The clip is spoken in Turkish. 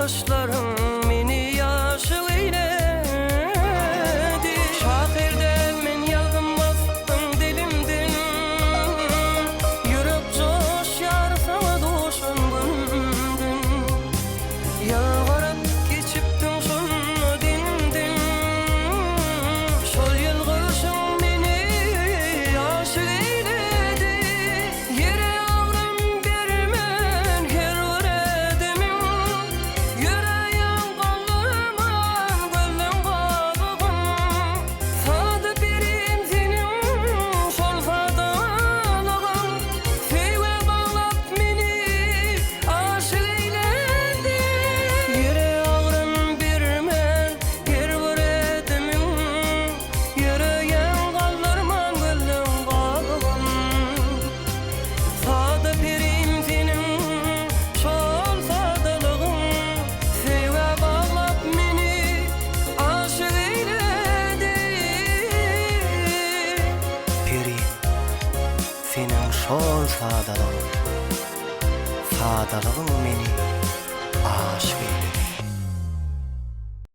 bakışların meni yaşıl eyledi. Şakirden men yazım bastın dilimden, yürek coşar sana doşun gündün. Yalvarıp geçiptin şunu dilimden, şol yılgırışın meni yaşıl eyledi. Yere ağrım bermen her bir edemin, yüreğim kaldırman gözüm bağlıgın. Sadı berim senin şol sadalığın, seve bağlap meni aşık eyledi. Yere ağrım bermen her bir edemin, yüreğim kaldırman gözüm bağlıgın. Sadı berim senin şol sadalığın, seve bağlap meni aşık eyledi. Peri, senin şol sadalığın meni aşık eyledi.